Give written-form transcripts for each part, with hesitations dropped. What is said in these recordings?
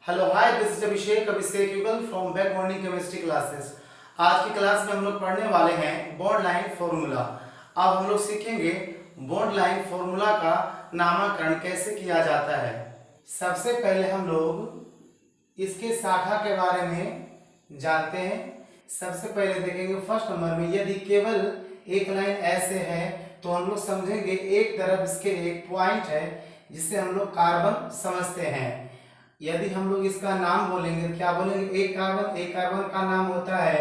Hello hi, this is अभिषेक युगल from back morning chemistry classes. आज की क्लास में हम लोग पढ़ने वाले हैं बॉन्ड लाइन फॉर्मूला। अब हम लोग सीखेंगे बॉन्ड लाइन फॉर्मूला का नामकरण कैसे किया जाता है। सबसे पहले हम लोग इसके शाखा के बारे में जानते हैं। सबसे पहले देखेंगे फर्स्ट नंबर में, यदि केवल एक लाइन ऐसे है तो हम लोग समझेंगे एक तरफ इसके एक पॉइंट है जिसे हम लोग कार्बन समझते हैं। यदि हम लोग इसका नाम बोलेंगे, क्या बोलेंगे, एक कार्बन का नाम होता है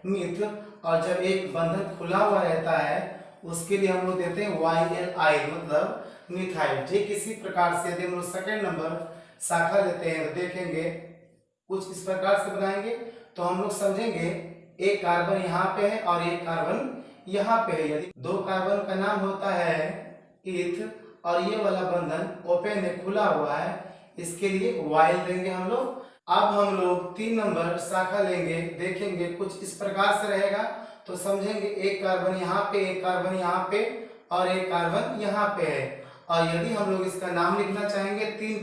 मिथ, और जब एक बंधन खुला हुआ रहता है उसके लिए हम लोग देते हैं YLI, मतलब मिथाइल। ठीक इसी प्रकार से यदि हम लोग सेकेंड नंबर शाखा लेते हैं तो देखेंगे कुछ इस प्रकार से बनाएंगे तो हम लोग समझेंगे एक कार्बन यहाँ पे है और एक कार्बन यहाँ पे है। यदि दो कार्बन का नाम होता है इथ और ये वाला बंधन ओपन है, खुला हुआ है, इसके लिए वाइल देंगे हम लोग। अब हम लोग 3 नंबर शाखा लेंगे, देखेंगे कुछ इस प्रकार से रहेगा तो समझेंगे एक कार्बन यहाँ पे, एक कार्बन यहाँ पे और एक कार्बन यहाँ पे है। और यदि हम लोग इसका नाम लिखना चाहेंगे तीन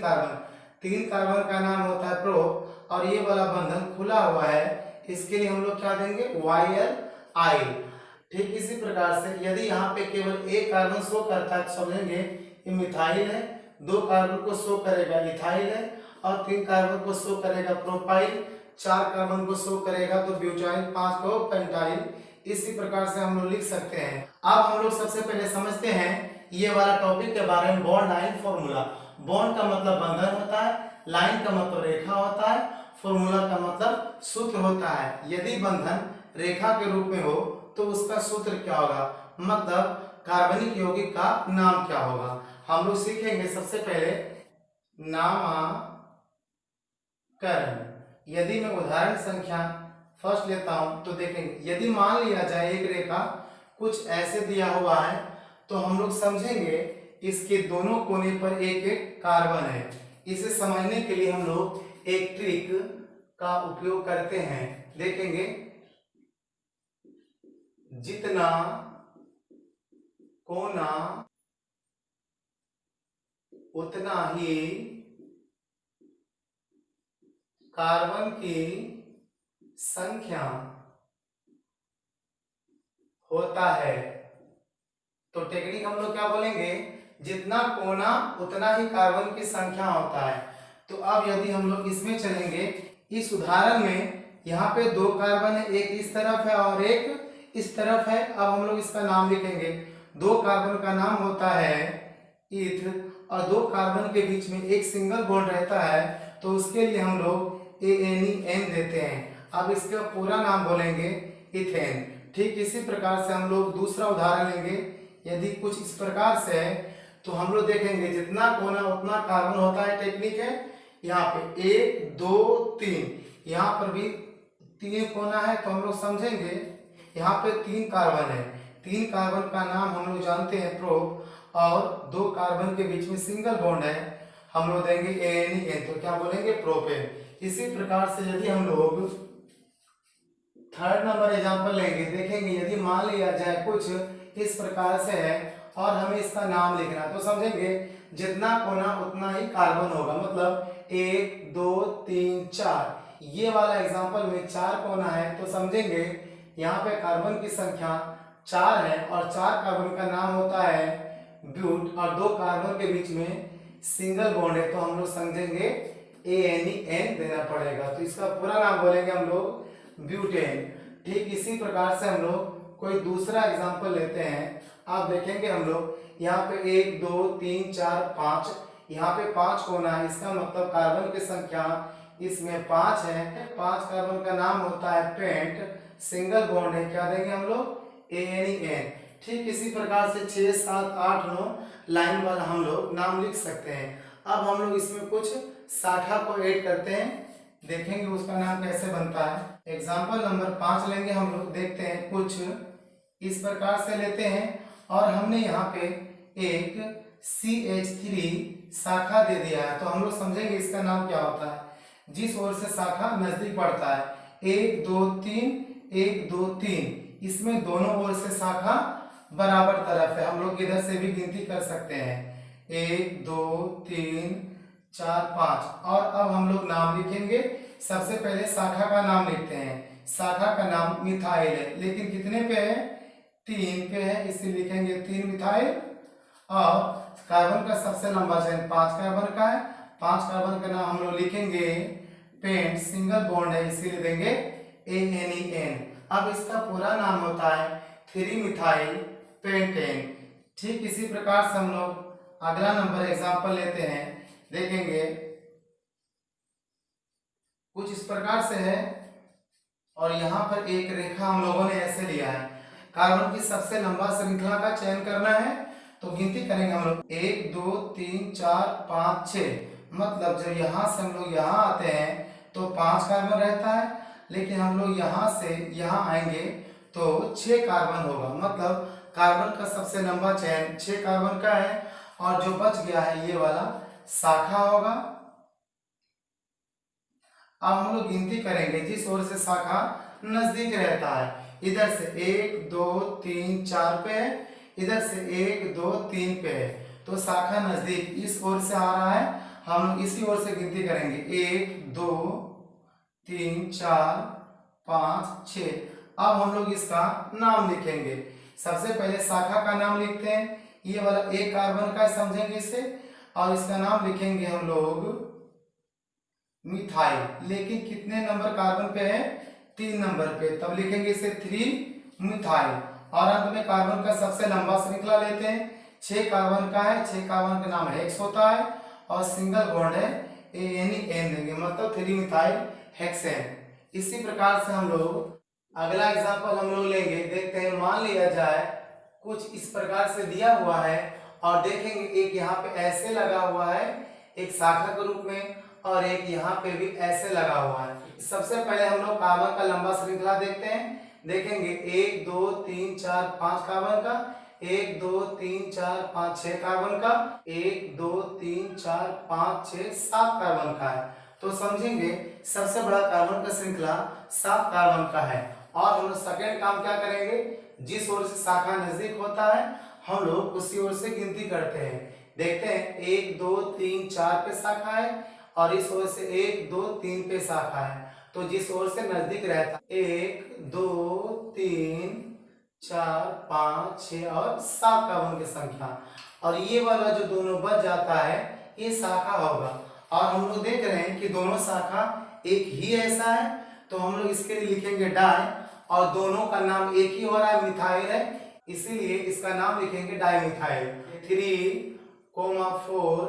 कार्बन का नाम होता है प्रोप और ये वाला बंधन खुला हुआ है, इसके लिए हम लोग क्या देंगे YLI। ठीक इसी प्रकार से यदि यहाँ पे केवल एक कार्बन शो करता है तो समझेंगे ये मिथाइल है, दो कार्बन को शो करेगा इथाइल है और तीन कार्बन को शो करेगा प्रोपाइल, चार कार्बन को शो करेगा तो ब्यूटाइल, पांच को पेंटाइल। इसी प्रकार से हम लोग लिख सकते हैं। अब हम लोग सबसे पहले समझते हैं ये वाला टॉपिक के बारे में, बॉन्ड लाइन फॉर्मूला। बॉन्ड का मतलब बंधन होता है, लाइन का मतलब रेखा होता है, फॉर्मूला का मतलब सूत्र होता है। यदि बंधन रेखा के रूप में हो तो उसका सूत्र क्या होगा, मतलब कार्बनिक यौगिक का नाम क्या होगा। हम लोग सीखेंगे सबसे पहले नामकरण। यदि मैं उदाहरण संख्या फर्स्ट लेता हूं तो देखेंगे, यदि मान लिया जाए एक रेखा कुछ ऐसे दिया हुआ है तो हम लोग समझेंगे इसके दोनों कोने पर एक एक कार्बन है। इसे समझने के लिए हम लोग एक ट्रिक का उपयोग करते हैं। देखेंगे जितना कोना उतना ही कार्बन की संख्या होता है। तो टेक्निक हम लोग क्या बोलेंगे, जितना कोना उतना ही कार्बन की संख्या होता है। तो अब यदि हम लोग इसमें चलेंगे, इस उदाहरण में यहाँ पे दो कार्बन है, एक इस तरफ है और एक इस तरफ है। अब हम लोग इसका नाम लिखेंगे। दो कार्बन का नाम होता है इथ और दो कार्बन के बीच में एक सिंगल बॉन्ड रहता है तो उसके लिए हम लोग ANEN देते हैं। अब इसका पूरा नाम बोलेंगे इथेन। ठीक इसी प्रकार से हम लोग दूसरा उदाहरण लेंगे। यदि कुछ इस प्रकार से है तो हम लोग देखेंगे जितना कोना उतना कार्बन होता है। टेक्निक है यहाँ पे 1 2 3, यहाँ पर भी 3 कोना है तो हम लोग समझेंगे यहाँ पे 3 कार्बन है। 3 कार्बन का नाम हम लोग जानते हैं प्रोप और दो कार्बन के बीच में सिंगल बॉन्ड है, हम लोग देंगे ANEN, तो क्या बोलेंगे प्रोपेन। इसी प्रकार से यदि हम लोग थर्ड नंबर एग्जांपल लेंगे, देखेंगे यदि मान लिया जाए कुछ इस प्रकार से है और हमें इसका नाम लिखना है तो समझेंगे जितना कोना उतना ही कार्बन होगा, मतलब 1 2 3 4। ये वाला एग्जांपल में 4 कोना है तो समझेंगे यहाँ पे कार्बन की संख्या 4 है और 4 कार्बन का नाम होता है ब्यूट और दो कार्बन के बीच में सिंगल बॉन्ड है तो हम लोग समझेंगे ANEN देना पड़ेगा। तो इसका पूरा नाम बोलेंगे हम लोग ब्यूटेन। ठीक इसी प्रकार से हम लोग कोई दूसरा एग्जांपल लेते हैं। आप देखेंगे हम लोग यहाँ पे 1 2 3 4 5, यहाँ पे 5 कोना है, इसका मतलब कार्बन की संख्या इसमें 5 है। 5 कार्बन का नाम होता है पेंट, सिंगल बॉन्ड है, क्या देंगे हम लोग ANEN। ठीक इसी प्रकार से 6 7 8 9 लाइन वाला हम लोग नाम लिख सकते हैं। अब हम लोग इसमें कुछ शाखा को ऐड करते हैं, देखेंगे उसका नाम कैसे बनता है। एग्जाम्पल नंबर 5 लेंगे हम लोग, देखते हैं कुछ इस प्रकार से लेते हैं और हमने यहाँ पे एक CH3 शाखा दे दिया है तो हम लोग समझेंगे इसका नाम क्या होता है। जिस ओर से शाखा नजदीक पड़ता है 1 2 3 1 2 3, इसमें दोनों ओर से शाखा बराबर तरफ है, हम लोग इधर से भी गिनती कर सकते हैं 1 2 3 4 5। और अब हम लोग नाम लिखेंगे। सबसे पहले शाखा का नाम लिखते हैं। शाखा का नाम मिथाइल है, लेकिन कितने पे है? 3 पे है, इसे लिखेंगे 3 मिथाइल। और कार्बन का सबसे लंबा चेन 5 कार्बन का है। 5 कार्बन का नाम हम लोग लिखेंगे पेंट, सिंगल बॉन्ड है, इसीलिए देंगे ANEN। अब इसका पूरा नाम होता है 3 मिथाइल पेंटेन। ठीक इसी प्रकार से हम लोग अगला नंबर एग्जांपल लेते हैं, देखेंगे कुछ इस प्रकार से है। और यहाँ पर एक रेखा हम लोगों ने ऐसे लिया है। कार्बन की सबसे लंबा श्रृंखला का चयन करना है, तो गिनती करेंगे हम लोग 1 2 3 4 5 6। मतलब जब यहाँ से हम लोग यहाँ आते हैं तो 5 कार्बन रहता है, लेकिन हम लोग यहाँ से यहाँ आएंगे तो 6 कार्बन होगा। मतलब कार्बन का सबसे लंबा चयन 6 कार्बन का है, और जो बच गया है ये वाला शाखा होगा। अब हम लोग गिनती करेंगे जिस ओर से शाखा नजदीक रहता है। इधर से 1 2 3 4 पे है, इधर से 1 2 3 पे है, तो शाखा नजदीक इस ओर से आ रहा है। हम लोग इसी ओर से गिनती करेंगे 1 2 3 4 5 6। अब हम लोग इसका नाम लिखेंगे। सबसे पहले शाखा का नाम लिखते हैं। ये वाला 1 कार्बन का समझेंगे इसे, और इसका नाम लिखेंगे हम लोग मिथाइल। लेकिन कितने नंबर कार्बन पे है? 3 नंबर पे, तब लिखेंगे इसे 3 मिथाइल। और अंत में कार्बन का सबसे लंबा श्रृंखला लेते हैं। 6 कार्बन का है, 6 कार्बन का नाम हेक्स होता है, और सिंगल बॉन्ड है ANEN देंगे, मतलब 3 मिथाइल हेक्सेन। इसी प्रकार से हम लोग अगला एग्जांपल हम लोग लेंगे, देखते हैं। मान लिया जाए कुछ इस प्रकार से दिया हुआ है, और देखेंगे एक यहाँ पे ऐसे लगा हुआ है एक शाखा के रूप में, और एक यहाँ पे भी ऐसे लगा हुआ है। सबसे पहले हम लोग कार्बन का लंबा श्रृंखला देखते हैं। देखेंगे 1 2 3 4 5 कार्बन का, 1 2 3 4 5 6 कार्बन का, 1 2 3 4 5 6 7 कार्बन का है। तो समझेंगे सबसे बड़ा कार्बन का श्रृंखला 7 कार्बन का है। और हम लोग सेकेंड काम क्या करेंगे, जिस ओर से शाखा नजदीक होता है हम लोग उसी ओर से गिनती करते हैं। देखते हैं 1 2 3 4 पे शाखा है, और इस ओर से 1 2 3 पे शाखा है। तो जिस ओर से नजदीक रहता है 1 2 3 4 5 6 और 7 कार्बन की संख्या, और ये वाला जो दोनों बच जाता है ये शाखा होगा। और हम लोग देख रहे हैं कि दोनों शाखा एक ही ऐसा है, तो हम लोग इसके लिए लिखेंगे डाई, और दोनों का नाम एक ही हो रहा है, मिथाइल है, इसीलिए इसका नाम लिखेंगे डाई मिथाइल। 3,4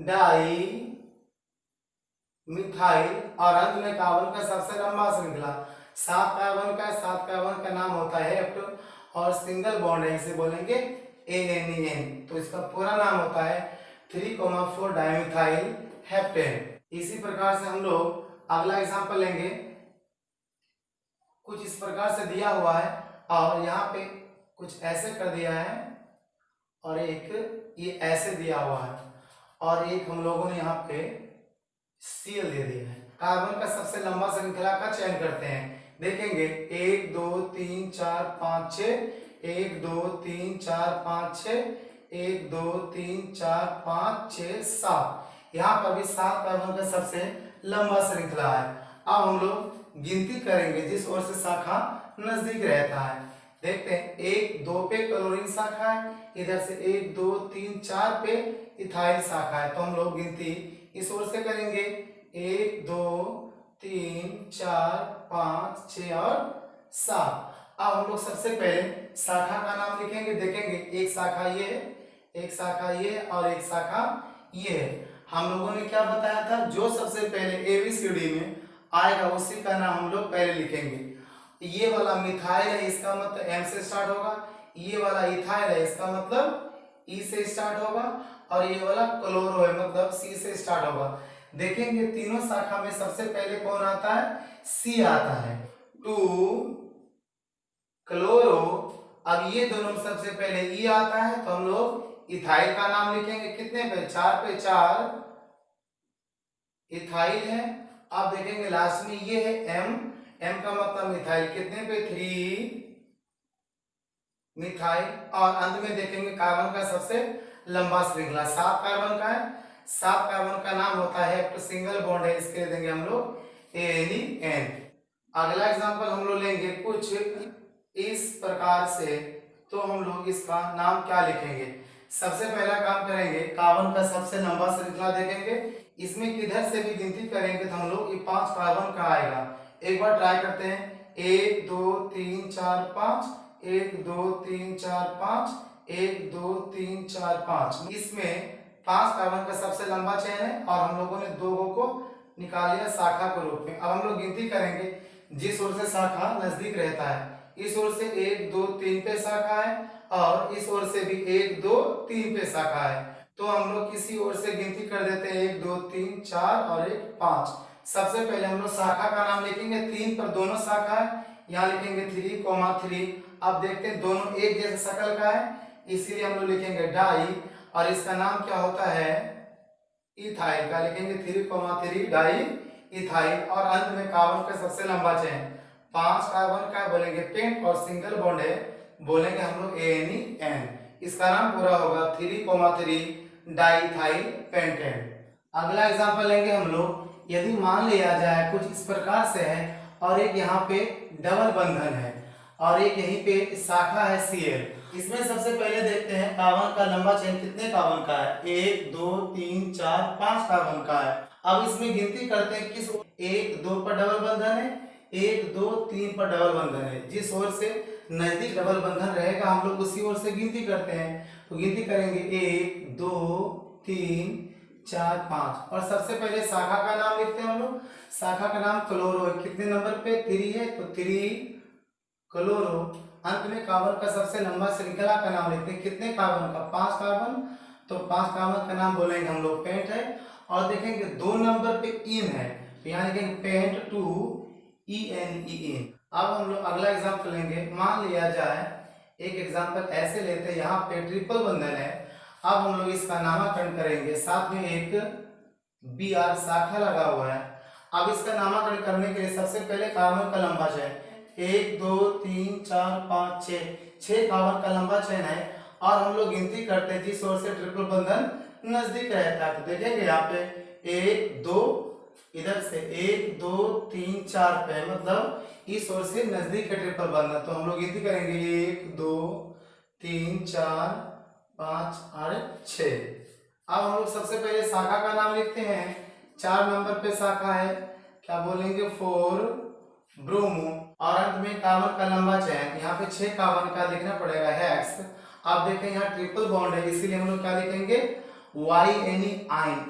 di methyl. और अंत में कार्बन का सबसे लंबा श्रृंखला 7 कार्बन का है। 7 कार्बन का नाम होता है हेप्ट, और सिंगल बॉन्ड है, इसे बोलेंगे ANEN। तो इसका पूरा नाम होता है 3,4 डाइमिथाइल हेप्टेन। इसी प्रकार से हम लोग अगला एग्जांपल लेंगे। कुछ इस प्रकार से दिया हुआ है, और यहाँ पे कुछ ऐसे कर दिया है, और एक ये ऐसे दिया हुआ है, और एक हम लोगों ने यहाँ पे सील दे दिया है। कार्बन का सबसे लंबा श्रृंखला का चयन करते हैं। देखेंगे 1 2 3 4 5 6, 1 2 3 4 5 6, 1 2 3 4 5 6 7। यहाँ पर भी 7 कार्बन का सबसे लंबा श्रृंखला है। अब हम लोग गिनती करेंगे जिस ओर से शाखा नजदीक रहता है। देखते हैं 1 2 पे क्लोरीन शाखा है, इधर से 1 2 3 4 पे इथाइल शाखा है, तो हम लोग गिनती इस ओर से करेंगे 1 2 3 4 5 6 और 7। अब हम लोग सबसे पहले शाखा का नाम लिखेंगे। देखेंगे एक शाखा ये है, एक शाखा ये, और एक शाखा ये है। हम लोगों ने क्या बताया था, जो सबसे पहले ABCD में आएगा उसी का नाम हम लोग पहले लिखेंगे। ये वाला मिथाइल है, इसका मतलब M से स्टार्ट होगा। ये वाला इथाइल है, इसका मतलब E से स्टार्ट होगा। और ये वाला क्लोरो है, मतलब C से स्टार्ट होगा। देखेंगे तीनों शाखा में सबसे पहले कौन आता है, C आता है। 2 क्लोरो। अब ये दोनों सबसे पहले E आता है, तो हम लोग इथाइल का नाम लिखेंगे। कितने पे, 4 पे 4 इथाइल है। अब देखेंगे लास्ट में ये है M, M का मतलब मिथाइल, कितने पे, 3 मिथाइल। और अंत में देखेंगे कार्बन का सबसे लंबा श्रृंखला 7 कार्बन का है। सात कार्बन का नाम होता है तो सिंगल बॉन्ड है, इसके लिए देंगे हम लोग एन। अगला एग्जांपल हम लोग लेंगे कुछ इस प्रकार से, तो हम लोग इसका नाम क्या लिखेंगे। सबसे पहला काम करेंगे, कार्बन का सबसे लंबा श्रृंखला देखेंगे, इसमें किधर से भी गिनती करेंगे तो हम लोग ये 5 कार्बन का आएगा। एक बार ट्राई करते हैं, 1 2 3 4 5, 1 2 3 4 5, 1 2 3 4 5। इसमें 5 कार्बन का सबसे लंबा चेन है और हम लोगों ने 2 को निकाल लिया शाखा के रूप में। अब हम लोग गिनती करेंगे, जिस ओर से शाखा नजदीक रहता है, इस ओर से 1 2 3 पे शाखा है और इस ओर से भी 1 2 3 पे शाखा है। तो हम लोग किसी ओर से गिनती कर देते हैं, 1 2 3 4 और 1 5। सबसे पहले हम लोग शाखा का नाम लिखेंगे, 3 पर दोनों शाखा है, यहाँ लिखेंगे 3,3। अब देखते हैं दोनों एक जैसे शक्ल का है, इसीलिए हम लोग लिखेंगे डाई, और इसका नाम क्या होता है इथाइल का, लिखेंगे 3,3 डाई इथाइल। और अंत में कार्बन का सबसे लंबा चेन 5 कार्बन का बोलेंगे पेंट, और सिंगल बॉन्ड है बोलेंगे हम लोग एन। इसका नाम पूरा होगा 3,3 डाइथाइल पेंटेन। अगला एग्जांपल लेंगे हम लोग, यदि मान लिया जाए कुछ इस प्रकार से है और एक यहाँ पे डबल बंधन है और एक यहीं पे शाखा है Cl। इसमें सबसे पहले देखते हैं कार्बन का लंबा चेन कितने कार्बन का है, 1 2 3 4 5 कार्बन का है। अब इसमें गिनती करते हैं, किस 1 2 पर डबल बंधन है, 1 2 3 पर डबल बंधन है। जिस ओर से नजदीक डबल बंधन रहेगा हम लोग उसी ओर से गिनती करते हैं। तो गिनती करेंगे 1 2 3 4 5, और सबसे पहले शाखा का नाम लिखते हैं हम लोग। शाखा का नाम क्लोरो है, कितने नंबर पे 3 है तो 3 क्लोरो। अंत में कार्बन का सबसे लंबा श्रृंखला का नाम लिखते हैं, कितने कार्बन का 5 कार्बन, तो 5 कार्बन का नाम बोलेंगे हम लोग पेंट है। और देखेंगे 2 नंबर पे इन है, तो यहाँ लिखेंगे पेंट 2 EN। अब हम लोग अगला एग्जांपल लेंगे, मान लिया जाए एक एग्जांपल ऐसे लेते हैं, यहाँ पे ट्रिपल बंधन है। अब हम लोग इसका नामकरण करेंगे, साथ में एक Br शाखा लगा हुआ है। अब इसका नामकरण करने के लिए सबसे पहले कार्बन का लंबा चेन 1 2 3 4 5 6 कार्बन का लंबा चेन है, और हम लोग गिनती करते हैं जिस ओर से ट्रिपल बंधन नजदीक रहता है। तो देखेंगे यहाँ पे 1 2, इधर से 1 2 3 4 पे, मतलब इस ओर से नजदीक है ट्रिपल बंधन। तो हम लोग गिनती करेंगे 1 2 3 4 5 और 6। अब हम लोग सबसे पहले शाखा का नाम लिखते हैं, 4 नंबर पे शाखा है, क्या बोलेंगे 4 ब्रोमो। और अंत में कार्बन का लंबा चेन, यहाँ पे 6 कार्बन का लिखना पड़ेगा हेक्स। आप देखें यहाँ ट्रिपल बॉन्ड है, इसीलिए हम लोग क्या लिखेंगे YNE।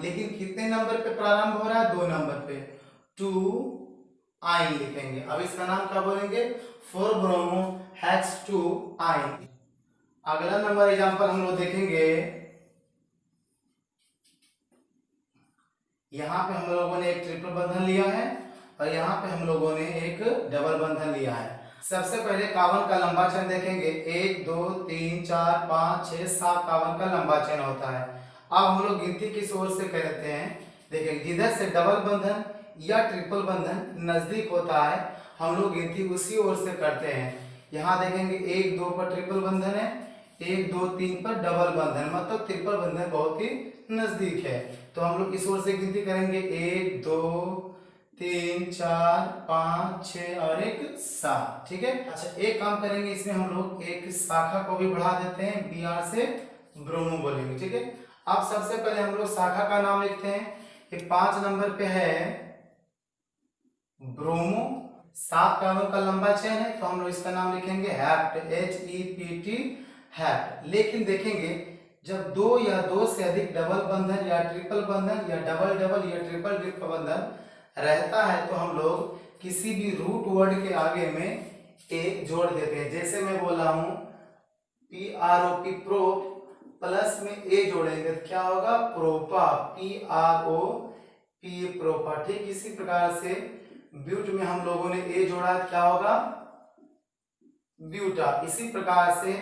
लेकिन कितने नंबर पे प्रारंभ हो रहा है, 2 नंबर पे 2 आइन लिखेंगे। अब इसका नाम क्या बोलेंगे 4 ब्रोमो हेक्स 2 आइन। अगला नंबर एग्जांपल हम लोग देखेंगे, यहाँ पे हम लोगों ने एक ट्रिपल बंधन लिया है और यहाँ पे हम लोगों ने एक डबल बंधन लिया है। सबसे पहले कार्बन का लंबा चेन देखेंगे, 1 2 3 4 5 6 7 कार्बन का लंबा चेन होता है। अब हम लोग गिनती किस ओर से करते हैं, देखेंगे जिधर से डबल बंधन या ट्रिपल बंधन नजदीक होता है हम लोग गिनती उसी ओर से करते हैं। यहाँ देखेंगे 1 2 पर ट्रिपल बंधन है, 1 2 3 पर डबल बंधन, मतलब ट्रिपल बंधन बहुत ही नजदीक है। तो हम लोग इस ओर से गिनती करेंगे 1 2 3 4 5 6 और 1 7। ठीक है, अच्छा एक काम करेंगे, इसमें हम लोग एक शाखा को भी बढ़ा देते हैं, Br से ब्रोमो बोलेंगे। ठीक है, अब सबसे पहले हम लोग शाखा का नाम लिखते हैं, ये 5 नंबर पे है ब्रोमो, 7 कार्बन का लंबा चेन है, तो हम लोग इसका नाम लिखेंगे हेप्ट HEPT हेप्ट। लेकिन देखेंगे जब 2 या 2 से अधिक डबल बंधन या ट्रिपल बंधन या डबल डबल या ट्रिपल ट्रिपल बंधन रहता है तो हम लोग किसी भी रूट वर्ड के आगे में एक जोड़ देते हैं। जैसे मैं बोला हूं PROP प्रो, प्लस में ए जोड़ेंगे तो क्या होगा प्रोपा, PROP प्रोपा। ठीक इसी प्रकार से ब्यूट में हम लोगों ने ए जोड़ा, क्या होगा ब्यूटा। इसी प्रकार से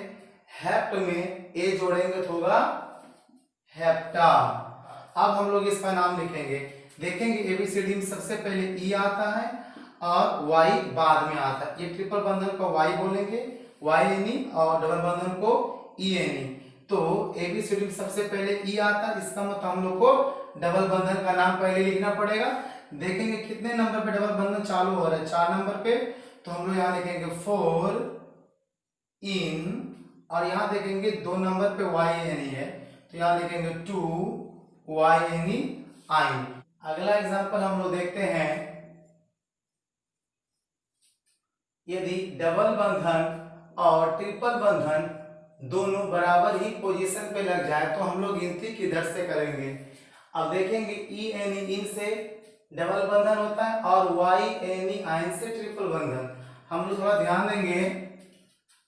हेप्ट में ए जोड़ेंगे तो होगा हेप्टा। अब हम लोग इसका नाम लिखेंगे, देखेंगे ABCD में सबसे पहले ई आता है और वाई बाद में आता है। ये ट्रिपल बंधन को वाई बोलेंगे YNE और डबल बंधन को ENE। तो ABCD में सबसे पहले ई आता है, इसका मतलब हम लोग को डबल बंधन का नाम पहले लिखना पड़ेगा। देखेंगे कितने नंबर पे डबल बंधन चालू हो रहा है, 4 नंबर पे, तो हम लोग यहाँ लिखेंगे 4 इन, और यहाँ देखेंगे 2 नंबर पे वाई एन ई है, तो यहाँ लिखेंगे 2 वाई एन ई आई। अगला एग्जांपल हम लोग देखते हैं, यदि डबल बंधन और ट्रिपल बंधन दोनों बराबर ही पोजीशन पे लग जाए तो हम लोग गिनती किधर से करेंगे। अब देखेंगे ई एन ई इन से डबल बंधन होता है और वाई एन ई आइन से ट्रिपल बंधन। हम लोग थोड़ा ध्यान देंगे,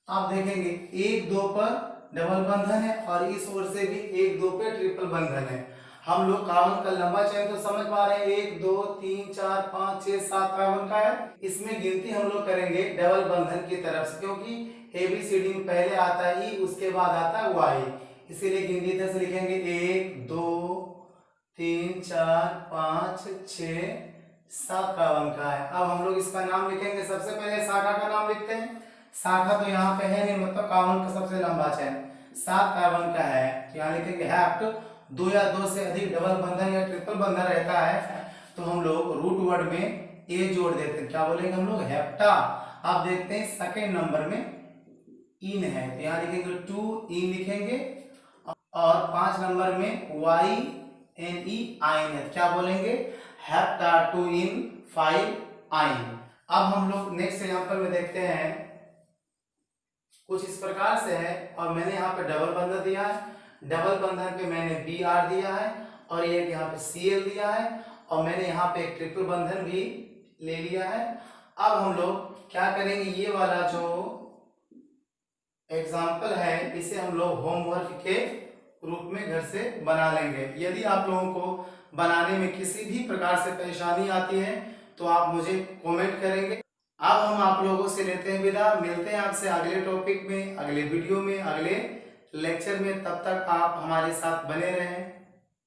आप देखेंगे 1 2 पर डबल बंधन है और इस ओर से भी 1 2 पे ट्रिपल बंधन है। हम लोग कार्बन का लंबा चेन तो समझ पा रहे हैं, 1 2 3 4 5 6 7 कार्बन का है। इसमें गिनती हम लोग करेंगे डबल बंधन की तरफ से, क्योंकि एबीसीडी में पहले आता है ई, उसके बाद आता है वाई, इसीलिए गिनती इधर से लिखेंगे 1 2 3 4 5 6 7 कार्बन का है। अब हम लोग इसका नाम लिखेंगे, सबसे पहले शाखा का नाम लिखते हैं। शाखा तो यहाँ पे है नहीं, मतलब कार्बन का सबसे लंबा चेन 7 कार्बन का है, तो यहाँ लिखेंगे हेप्ट। 2 या 2 से अधिक डबल बंधन या ट्रिपल बंधन रहता है तो हम लोग रूट वर्ड में ए जोड़ देते हैं, क्या बोलेंगे हम लोग, हेप्टा। आप देखते हैं सेकेंड नंबर में इन है, तो यहाँ लिखेंगे 2 इन लिखेंगे, और 5 नंबर में वाई एन ई आइन है, क्या बोलेंगे, हेप्टा 2 इन 5 आइन। अब हम लोग नेक्स्ट एग्जांपल में देखते हैं, कुछ इस प्रकार से है, और मैंने यहाँ पे डबल बंधन दिया है, डबल बंधन पे मैंने बी आर दिया है, और एक यहाँ पे सी एल दिया है, और मैंने यहाँ पे एक ट्रिपल बंधन भी ले लिया है। अब हम लोग क्या करेंगे, ये वाला जो एग्जाम्पल है इसे हम लोग होमवर्क के रूप में घर से बना लेंगे। यदि आप लोगों को बनाने में किसी भी प्रकार से परेशानी आती है तो आप मुझे कमेंट करेंगे। अब हम आप लोगों से लेते हैं विदा, मिलते हैं आपसे अगले टॉपिक में, अगले वीडियो में, अगले लेक्चर में। तब तक आप हमारे साथ बने रहें।